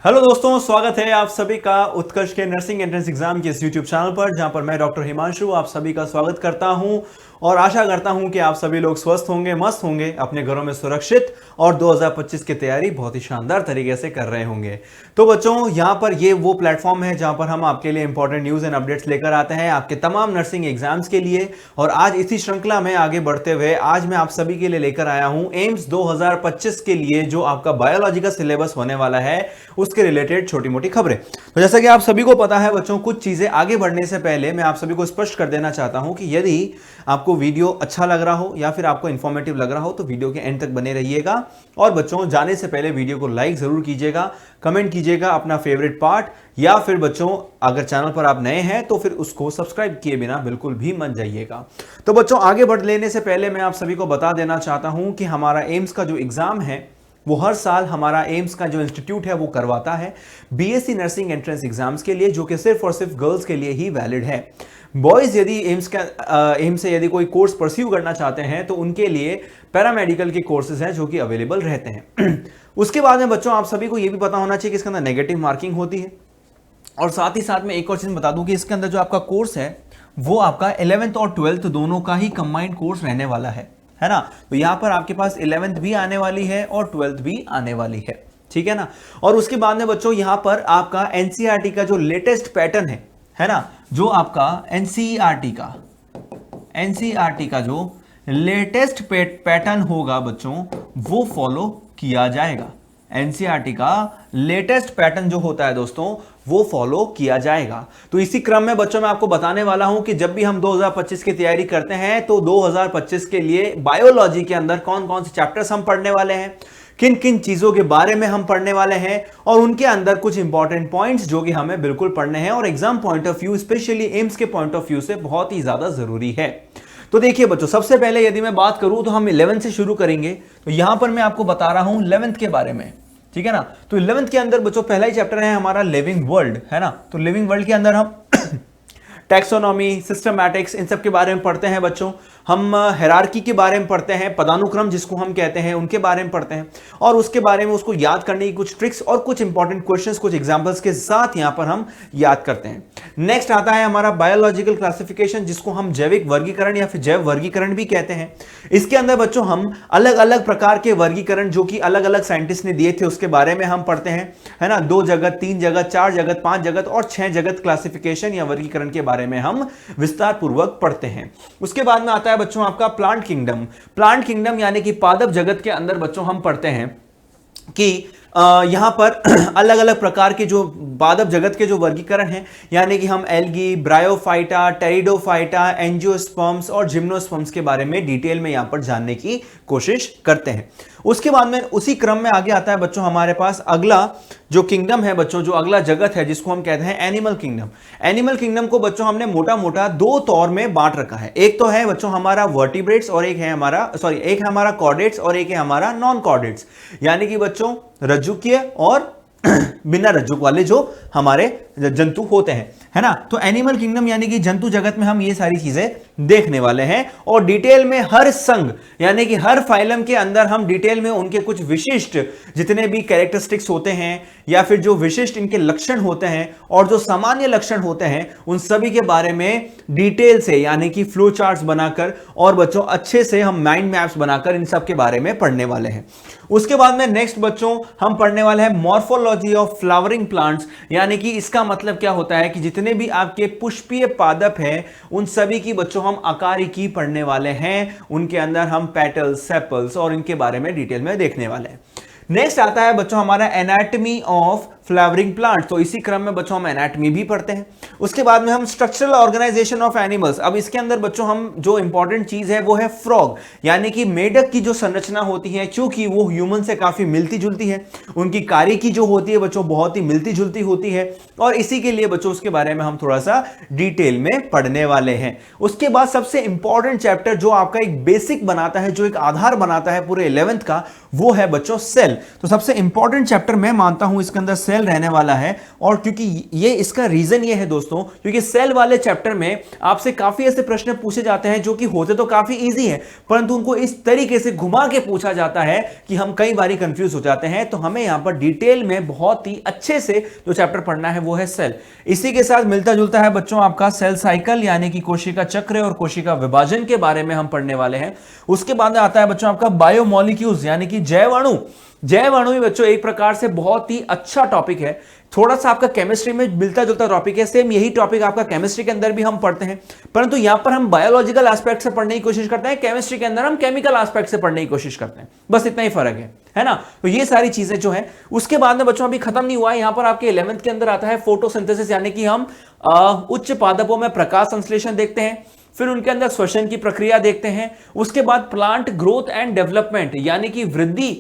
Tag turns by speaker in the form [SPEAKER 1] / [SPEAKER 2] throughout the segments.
[SPEAKER 1] Hello दोस्तों, स्वागत है आप सभी का उत्कर्ष के नर्सिंग एंट्रेंस एग्जाम के इस यूट्यूब चैनल पर, जहां पर मैं डॉक्टर हिमांशु आप सभी का स्वागत करता हूं और आशा करता हूं कि आप सभी लोग स्वस्थ होंगे, मस्त होंगे, अपने घरों में सुरक्षित और 2025 की तैयारी बहुत ही शानदार तरीके से कर रहे होंगे। तो बच्चों, यहां पर ये वो प्लेटफॉर्म है जहां पर हम आपके लिए इंपॉर्टेंट न्यूज एंड अपडेट्स लेकर आते हैं आपके तमाम नर्सिंग एग्जाम्स के लिए। और आज इसी श्रृंखला में आगे बढ़ते हुए आज मैं आप सभी के लिए लेकर आया हूं एम्स 2025 के लिए जो आपका बायोलॉजी का सिलेबस होने वाला है उसके रिलेटेड छोटी मोटी खबरें। तो जैसा कि आप सभी को पता है बच्चों, कुछ चीजें आगे बढ़ने से पहले मैं आप सभी को स्पष्ट कर देना चाहता हूं कि यदि आपको वीडियो अच्छा लग रहा हो या फिर आपको इंफॉर्मेटिव लग रहा हो तो वीडियो के एंड तक बने रहिएगा। और बच्चों, जाने से पहले वीडियो को लाइक जरूर कीजिएगा, कमेंट कीजिएगा अपना फेवरेट पार्ट, या फिर बच्चों अगर चैनल पर आप नए हैं तो फिर उसको सब्सक्राइब किए बिना बिल्कुल भी मत जाइएगा। तो बच्चों, आगे बढ़ लेने से पहले मैं आप सभी को बता देना चाहता हूं कि हमारा एम्स का जो एग्जाम है वो हर साल हमारा एम्स का जो इंस्टीट्यूट है वो करवाता है बीएससी नर्सिंग एंट्रेंस एग्जाम्स के लिए, जो कि सिर्फ और सिर्फ गर्ल्स के लिए ही वैलिड है। बॉयज यदि एम्स से यदि कोई कोर्स परस्यू करना चाहते हैं तो उनके लिए पैरामेडिकल के कोर्सेज हैं जो कि अवेलेबल रहते हैं। उसके बाद में बच्चों, आप सभी को यह भी पता होना चाहिए कि इसके अंदर नेगेटिव मार्किंग होती है। और साथ ही साथ में एक और चीज बता दूं कि इसके अंदर जो आपका कोर्स है वो आपका 11th और 12th दोनों का ही कंबाइंड कोर्स रहने वाला है ना। तो यहां पर आपके पास 11th भी आने वाली है और 12th भी आने वाली है, ठीक है ना। और उसके बाद में बच्चों यहां पर आपका एनसीईआरटी का जो लेटेस्ट पैटर्न है ना, जो आपका एनसीईआरटी का जो लेटेस्ट पैटर्न होगा बच्चों वो फॉलो किया जाएगा। एनसीईआरटी का लेटेस्ट पैटर्न जो होता है दोस्तों वो फॉलो किया जाएगा। तो इसी क्रम में बच्चों मैं आपको बताने वाला हूं कि जब भी हम 2025 की तैयारी करते हैं तो 2025 के लिए बायोलॉजी के अंदर कौन कौन से चैप्टर्स हम पढ़ने वाले हैं, किन किन चीजों के बारे में हम पढ़ने वाले हैं, और उनके अंदर कुछ इंपॉर्टेंट पॉइंट्स जो कि हमें बिल्कुल पढ़ने हैं और exam point of view, specially AIIMS के पॉइंट ऑफ व्यू से बहुत ही ज्यादा जरूरी है। तो देखिए बच्चों, सबसे पहले यदि मैं बात करूं तो हम 11th से शुरू करेंगे। तो यहां पर मैं आपको बता रहा हूं 11th के बारे में, ठीक है ना। तो 11th के अंदर बच्चों पहला ही चैप्टर है हमारा लिविंग वर्ल्ड, है ना। तो लिविंग वर्ल्ड के अंदर हम टैक्सोनॉमी, सिस्टमैटिक्स, इन सब के बारे में पढ़ते हैं बच्चों। हम हायरार्की के बारे में पढ़ते हैं, पदानुक्रम जिसको हम कहते हैं उनके बारे में पढ़ते हैं, और उसके बारे में उसको याद करने की कुछ ट्रिक्स और कुछ इंपॉर्टेंट क्वेश्चंस कुछ एग्जांपल्स के साथ यहां पर हम याद करते हैं। नेक्स्ट आता है हमारा बायोलॉजिकल क्लासिफिकेशन, जिसको हम जैविक वर्गीकरण या फिर जैव वर्गीकरण भी कहते हैं। इसके अंदर बच्चों हम अलग अलग प्रकार के वर्गीकरण जो कि अलग अलग साइंटिस्ट ने दिए थे उसके बारे में हम पढ़ते हैं, है ना। 2 जगत, 3 जगत, 4 जगत, 5 जगत और 6 जगत क्लासिफिकेशन या वर्गीकरण के बारे में हम विस्तार पूर्वक पढ़ते हैं। उसके बाद में आता है बच्चों आपका प्लांट किंगडम। प्लांट किंगडम यानी कि पादप जगत के अंदर बच्चों हम पढ़ते हैं कि यहां पर अलग अलग प्रकार के जो पादप जगत के जो वर्गीकरण हैं, यानी कि हम एल्गी, ब्रायोफाइटा, टेरिडोफाइटा, एंजियोस्पर्म्स और जिम्नोस्पर्म्स के बारे में डिटेल में यहां पर जानने की कोशिश करते हैं। उसके बाद में उसी क्रम में आगे आता है बच्चों हमारे पास अगला जो किंगडम है बच्चों, जो अगला जगत है जिसको हम कहते हैं एनिमल किंगडम। एनिमल किंगडम को बच्चों हमने मोटा मोटा 2 तौर में बांट रखा है। एक तो है बच्चों हमारा वर्टिब्रेट्स और एक है हमारा कॉर्डेट्स और एक है हमारा नॉन कॉर्डेट्स, यानी कि बच्चों रज्जुकीय और बिना रज्जुक वाले जो हमारे जंतु होते हैं, है ना। तो एनिमल किंगडम यानी कि जंतु जगत में हम ये सारी चीजें देखने वाले हैं, और डिटेल में हर संघ यानी कि हर फाइलम के अंदर हम डिटेल में उनके कुछ विशिष्ट जितने भी कैरेक्टरिस्टिक्स होते हैं या फिर जो विशिष्ट इनके लक्षण होते हैं और जो सामान्य लक्षण होते हैं उन सभी के बारे में डिटेल से यानी कि फ्लो चार्ट्स बनाकर और बच्चों अच्छे से हम माइंड मैप्स बनाकर इन सब के बारे में पढ़ने वाले हैं। उसके बाद में नेक्स्ट बच्चों हम पढ़ने वाले हैं मॉर्फोलॉजी ऑफ फ्लावरिंग प्लांट्स, यानी कि इसका मतलब क्या होता है कि जितने भी आपके पुष्पीय पादप हैं उन सभी की बच्चों हम आकारिकी पढ़ने वाले हैं, उनके अंदर हम पेटल्स, सेपल्स और इनके बारे में डिटेल में देखने वाले हैं। नेक्स्ट आता है बच्चों हमारा एनाटॉमी ऑफ फ्लावरिंग प्लांट। तो इसी क्रम में बच्चों हम एनाटॉमी भी पढ़ते हैं। उसके बाद में हम स्ट्रक्चरल ऑर्गेनाइजेशन ऑफ एनिमल्स। अब इसके अंदर बच्चों हम जो इंपॉर्टेंट चीज है वो है फ्रॉग, यानी कि मेढक की जो संरचना होती है, चूंकि वो ह्यूमन से काफी मिलती जुलती है, उनकी कार्य की जो होती है बच्चों बहुत ही मिलती जुलती होती है, और इसी के लिए बच्चों उसके बारे में हम थोड़ा सा डिटेल में पढ़ने वाले हैं। उसके बाद सबसे इंपॉर्टेंट चैप्टर जो आपका एक बेसिक बनाता है, जो एक आधार बनाता है पूरे 11th का, वो है बच्चों सेल। तो सबसे इंपॉर्टेंट चैप्टर मैं मानता हूं इसके अंदर सेल सेल रहने वाला है। और क्योंकि ये इसका रीजन ये है दोस्तों, क्योंकि सेल वाले चैप्टर में आपसे काफी ऐसे प्रश्न पूछे जाते हैं जो कि होते तो काफी इजी है, परंतु उनको इस तरीके से घुमा के पूछा जाता है कि हम कई बार कंफ्यूज हो जाते हैं। तो हमें यहां पर डिटेल में बहुत ही अच्छे से जो चैप्टर पढ़ना है वो है सेल। इसी के साथ मिलता जुलता है बच्चों आपका सेल साइकिल यानी कि कोशिका चक्र और कोशिका विभाजन के बारे में हम पढ़ने वाले हैं। उसके बाद में आता है बच्चों आपका बायोमोलिक्यूल्स यानी कि जैव अणु। जैव अणु भी बच्चों एक प्रकार से बहुत ही अच्छा टॉपिक है, थोड़ा सा आपका केमिस्ट्री में मिलता जुलता टॉपिक है। सेम यही टॉपिक आपका केमिस्ट्री के अंदर भी हम पढ़ते हैं, परंतु यहां पर हम बायोलॉजिकल एस्पेक्ट से पढ़ने की कोशिश करते हैं, केमिस्ट्री के अंदर हम केमिकल एस्पेक्ट से पढ़ने की कोशिश करते हैं, बस इतना ही फर्क है ना। तो ये सारी चीजें जो है, उसके बाद में बच्चों अभी खत्म नहीं हुआ है, यहां पर आपके 11th के अंदर आता है फोटोसिंथेसिस यानी कि हम उच्च पादपों में प्रकाश संश्लेषण देखते हैं, फिर उनके अंदर श्वसन की प्रक्रिया देखते हैं। उसके बाद प्लांट ग्रोथ एंड डेवलपमेंट यानी कि वृद्धि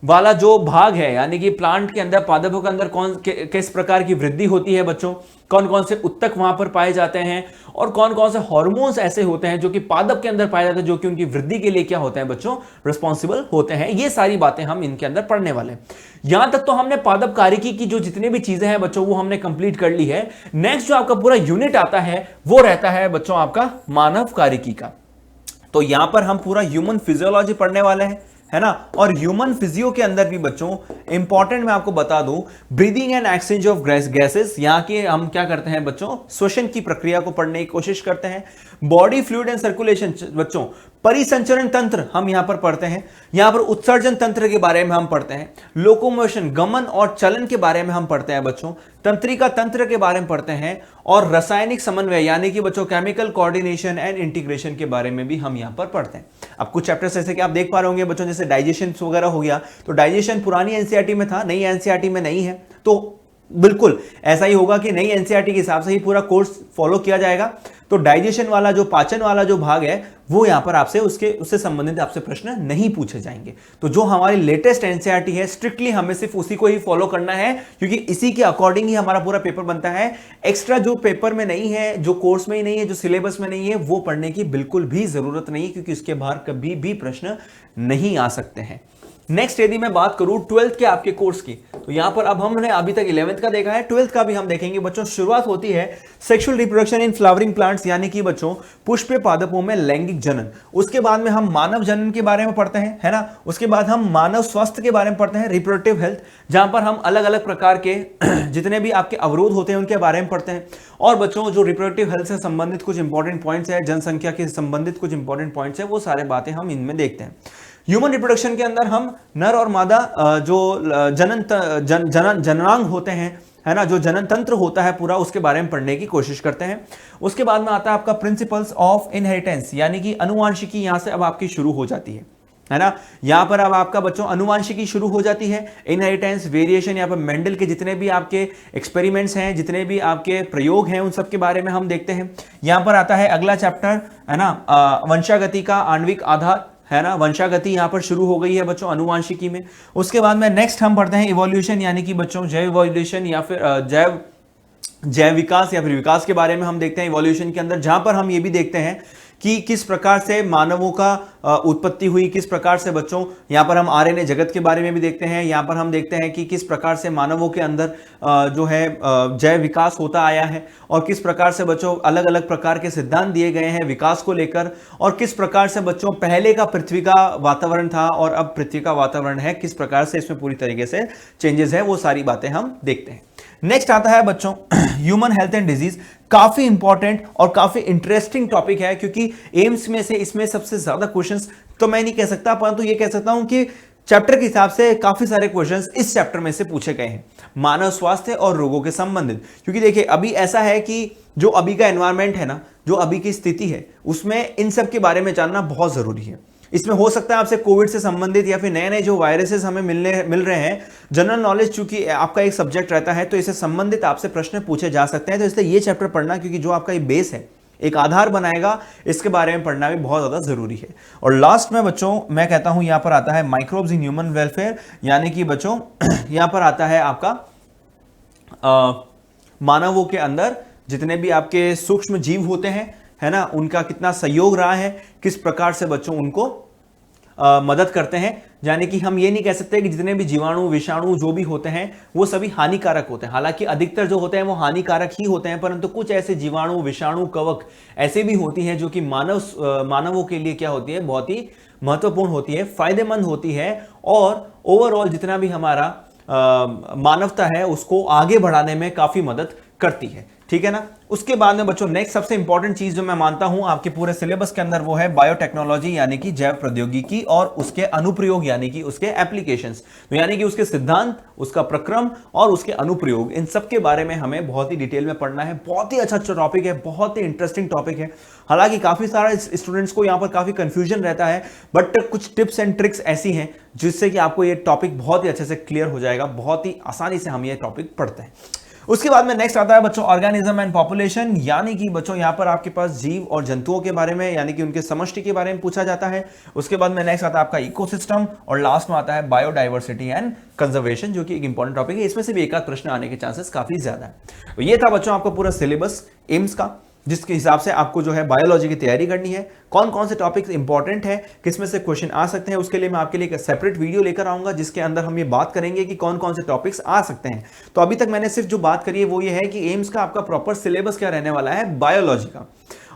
[SPEAKER 1] वाला जो भाग है, यानी कि प्लांट के अंदर पादपों के अंदर किस प्रकार की वृद्धि होती है बच्चों, कौन कौन से उत्तक वहां पर पाए जाते हैं और कौन कौन से हार्मोन्स ऐसे होते हैं जो कि पादप के अंदर पाए जाते हैं जो कि उनकी वृद्धि के लिए क्या होते हैं बच्चों, रिस्पॉन्सिबल होते हैं। ये सारी बातें हम इनके अंदर पढ़ने वाले हैं। यहां तक तो हमने पादप कारिकी की जो जितनी भी चीजें हैं बच्चों वो हमने कंप्लीट कर ली है। नेक्स्ट जो आपका पूरा यूनिट आता है वो रहता है बच्चों आपका मानव कारिकी का। तो यहां पर हम पूरा ह्यूमन फिजियोलॉजी पढ़ने वाले हैं, है ना। और ह्यूमन फिजियो के अंदर भी बच्चों इंपॉर्टेंट मैं आपको बता दूं, breathing and exchange of gases, यहां के हम क्या करते हैं बच्चों, श्वसन की प्रक्रिया को पढ़ने की कोशिश करते हैं। बॉडी फ्लूइड एंड सर्कुलेशन बच्चों, परिसंचरण तंत्र हम यहां पर पढ़ते हैं, यहां पर उत्सर्जन तंत्र के बारे में हम पढ़ते हैं, लोकोमोशन गमन और चलन के बारे में हम पढ़ते हैं बच्चों, तंत्रिका तंत्र के बारे में पढ़ते हैं, और रासायनिक समन्वय यानी कि बच्चों केमिकल कोऑर्डिनेशन एंड इंटीग्रेशन के बारे में भी हम यहां पर पढ़ते हैं। अब कुछ चैप्टर्स ऐसे कि आप देख पा रहे होंगे बच्चों, जैसे डाइजेशन वगैरह हो गया, तो डाइजेशन पुरानी एनसीईआरटी में था, नई एनसीईआरटी में नहीं है, तो बिल्कुल ऐसा ही होगा कि नई एनसीईआरटी के हिसाब से ही पूरा कोर्स फॉलो किया जाएगा। तो डाइजेशन वाला जो पाचन वाला जो भाग है वो यहां पर आपसे उससे संबंधित आपसे प्रश्न नहीं पूछे जाएंगे। तो जो हमारी लेटेस्ट एनसीईआरटी है स्ट्रिक्टली हमें सिर्फ उसी को ही फॉलो करना है, क्योंकि इसी के अकॉर्डिंग ही हमारा पूरा पेपर बनता है। एक्स्ट्रा जो पेपर में नहीं है, जो कोर्स में ही नहीं है, जो सिलेबस में नहीं है, वो पढ़ने की बिल्कुल भी जरूरत नहीं है, क्योंकि उसके बाहर कभी भी प्रश्न नहीं आ सकते हैं। नेक्स्ट यदि मैं बात करूं 12th के आपके कोर्स की, तो यहां पर अब हमने अभी तक 11th का देखा है, 12th का भी हम देखेंगे बच्चों। शुरुआत होती है sexual reproduction in flowering plants यानी कि बच्चों पुष्प पादपों में लैंगिक जनन। उसके बाद में हम मानव जनन के बारे में पढ़ते हैं, है ना। उसके बाद हम मानव स्वास्थ्य के बारे में पढ़ते हैं, रिप्रोडक्टिव हेल्थ, जहां पर हम अलग अलग प्रकार के जितने भी आपके अवरोध होते हैं उनके बारे में पढ़ते हैं। और बच्चों जो रिप्रोडक्टिव हेल्थ से संबंधित कुछ इंपॉर्टेंट पॉइंट्स है, जनसंख्या के संबंधित कुछ इंपॉर्टेंट पॉइंट्स है, वो सारे बातें हम इनमें देखते हैं। ह्यूमन रिप्रोडक्शन के अंदर हम नर और मादा जो जननांग होते हैं, है ना, जो जनन तंत्र होता है पूरा, उसके बारे में पढ़ने की कोशिश करते हैं। उसके बाद में आता है आपका प्रिंसिपल्स ऑफ इनहेरिटेंस यानी कि अनुवांशिकी, यहां से अब आपकी शुरू हो जाती है ना। यहां पर अब आपका बच्चों अनुवांशिकी शुरू हो जाती है, इनहेरिटेंस, वेरिएशन, यहाँ पर मेंडल के जितने भी आपके एक्सपेरिमेंट्स हैं, जितने भी आपके प्रयोग हैं, उन सब के बारे में हम देखते हैं। यहां पर आता है अगला चैप्टर, है ना, वंशागति का आणविक आधार, है ना। वंशागति यहां पर शुरू हो गई है बच्चों अनुवांशिकी में। उसके बाद में नेक्स्ट हम पढ़ते हैं इवोल्यूशन यानी कि बच्चों जैव इवोल्यूशन या फिर जैव विकास या फिर विकास के बारे में हम देखते हैं इवोल्यूशन के अंदर, जहां पर हम ये भी देखते हैं कि किस प्रकार से मानवों का उत्पत्ति हुई, किस प्रकार से बच्चों यहाँ पर हम आरएनए जगत के बारे में भी देखते हैं। यहाँ पर हम देखते हैं कि किस प्रकार से मानवों के अंदर जो है जैव विकास होता आया है, और किस प्रकार से बच्चों अलग अलग प्रकार के सिद्धांत दिए गए हैं विकास को लेकर, और किस प्रकार से बच्चों पहले का पृथ्वी का वातावरण था और अब पृथ्वी का वातावरण है, किस प्रकार से इसमें पूरी तरीके से चेंजेस है, वो सारी बातें हम देखते हैं। नेक्स्ट आता है बच्चों ह्यूमन हेल्थ एंड डिजीज, काफी इंपॉर्टेंट और काफी इंटरेस्टिंग टॉपिक है, क्योंकि एम्स में से इसमें सबसे ज्यादा क्वेश्चंस तो मैं नहीं कह सकता, परंतु ये कह सकता हूं कि चैप्टर के हिसाब से काफी सारे क्वेश्चंस इस चैप्टर में से पूछे गए हैं, मानव स्वास्थ्य और रोगों के संबंधित। क्योंकि देखिए अभी ऐसा है कि जो अभी का एनवायरमेंट है ना, जो अभी की स्थिति है, उसमें इन सब के बारे में जानना बहुत जरूरी है। इसमें हो सकता है आपसे कोविड से संबंधित या फिर नए नए जो वायरसेस हमें मिल रहे हैं, जनरल नॉलेज चूंकि आपका एक सब्जेक्ट रहता है, तो इससे संबंधित आपसे प्रश्न पूछे जा सकते हैं। तो इसलिए ये चैप्टर पढ़ना, क्योंकि जो आपका ये बेस है, एक आधार बनाएगा, इसके बारे में पढ़ना भी बहुत ज्यादा जरूरी है। और लास्ट में बच्चों मैं कहता हूं यहां पर आता है माइक्रोब्स इन ह्यूमन वेलफेयर, यानी कि बच्चों यहां पर आता है आपका मानवों के अंदर जितने भी आपके सूक्ष्म जीव होते हैं, है ना, उनका कितना सहयोग रहा है, किस प्रकार से बच्चों उनको मदद करते हैं। यानी कि हम ये नहीं कह सकते कि जितने भी जीवाणु विषाणु जो भी होते हैं वो सभी हानिकारक होते हैं। हालांकि अधिकतर जो होते हैं वो हानिकारक ही होते हैं, परंतु कुछ ऐसे जीवाणु विषाणु कवक ऐसे भी होती हैं जो कि मानवों के लिए क्या होती है, बहुत ही महत्वपूर्ण होती है, फायदेमंद होती है और ओवरऑल जितना भी हमारा मानवता है उसको आगे बढ़ाने में काफी मदद करती है। ठीक है ना। उसके बाद में बच्चों नेक्स्ट सबसे इंपॉर्टेंट चीज जो मैं मानता हूं आपके पूरे सिलेबस के अंदर वो है बायोटेक्नोलॉजी, यानी कि जैव प्रौद्योगिकी और उसके अनुप्रयोग यानी कि उसके एप्लीकेशंस। तो यानी कि उसके सिद्धांत, उसका प्रक्रम और उसके अनुप्रयोग, इन सब के बारे में हमें बहुत ही डिटेल में पढ़ना है। बहुत ही अच्छा टॉपिक है, बहुत ही इंटरेस्टिंग टॉपिक है। हालांकि काफी सारे स्टूडेंट्स को यहां पर काफी कंफ्यूजन रहता है, बट कुछ टिप्स एंड ट्रिक्स ऐसी हैं जिससे कि आपको ये टॉपिक बहुत ही अच्छे से क्लियर हो जाएगा। बहुत ही आसानी से हम ये टॉपिक पढ़ते हैं। उसके बाद में नेक्स्ट आता है बच्चों ऑर्गेनिज्म एंड पॉपुलेशन, यानी कि बच्चों यहां पर आपके पास जीव और जंतुओं के बारे में यानी कि उनके समष्टि के बारे में पूछा जाता है। उसके बाद में नेक्स्ट आता है आपका इकोसिस्टम और लास्ट में आता है बायोडाइवर्सिटी एंड कंजर्वेशन, जो कि एक इंपॉर्टेंट टॉपिक है। इसमें से भी एक आध प्रश्न आने के चांसेस काफी ज्यादा है। तो ये था बच्चों आपका पूरा सिलेबस एम्स का, जिसके हिसाब से आपको जो है बायोलॉजी की तैयारी करनी है। कौन कौन से टॉपिक्स इंपॉर्टेंट है, किसमें से क्वेश्चन आ सकते हैं, उसके लिए मैं आपके लिए एक सेपरेट वीडियो लेकर आऊंगा जिसके अंदर हम ये बात करेंगे कि कौन कौन से टॉपिक्स आ सकते हैं। तो अभी तक मैंने सिर्फ जो बात करी है वो ये है कि एम्स का आपका प्रॉपर सिलेबस क्या रहने वाला है, बायोलॉजी का।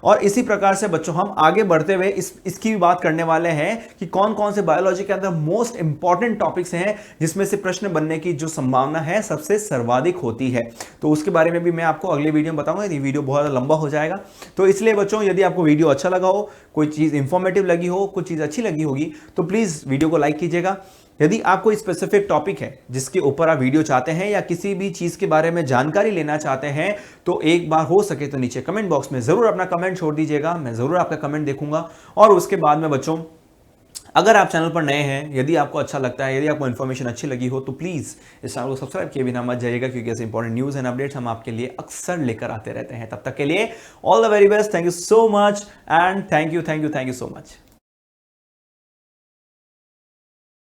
[SPEAKER 1] और इसी प्रकार से बच्चों हम आगे बढ़ते हुए इसकी भी बात करने वाले हैं कि कौन कौन से बायोलॉजी के अंदर मोस्ट इंपॉर्टेंट टॉपिक्स हैं जिसमें से प्रश्न बनने की जो संभावना है सबसे सर्वाधिक होती है। तो उसके बारे में भी मैं आपको अगले वीडियो में बताऊंगा। ये वीडियो बहुत लंबा हो जाएगा, तो इसलिए बच्चों यदि आपको वीडियो अच्छा लगा हो, कोई चीज इंफॉर्मेटिव लगी हो, कुछ चीज अच्छी लगी होगी, तो प्लीज वीडियो को लाइक कीजिएगा। यदि आप कोई स्पेसिफिक टॉपिक है जिसके ऊपर आप वीडियो चाहते हैं या किसी भी चीज के बारे में जानकारी लेना चाहते हैं, तो एक बार हो सके तो नीचे कमेंट बॉक्स में जरूर अपना कमेंट छोड़ दीजिएगा। मैं जरूर आपका कमेंट देखूंगा। और उसके बाद में बच्चों अगर आप चैनल पर नए हैं, यदि आपको अच्छा लगता है, यदि आपको इन्फॉर्मेशन अच्छी लगी हो, तो प्लीज इस चैनल को सब्सक्राइब किए बिना मत जाइएगा, क्योंकि ऐसे इंपॉर्टेंट न्यूज एंड अपडेट्स हम आपके लिए अक्सर लेकर आते रहते हैं। तब तक के लिए all the very best, thank you so much and thank you so much.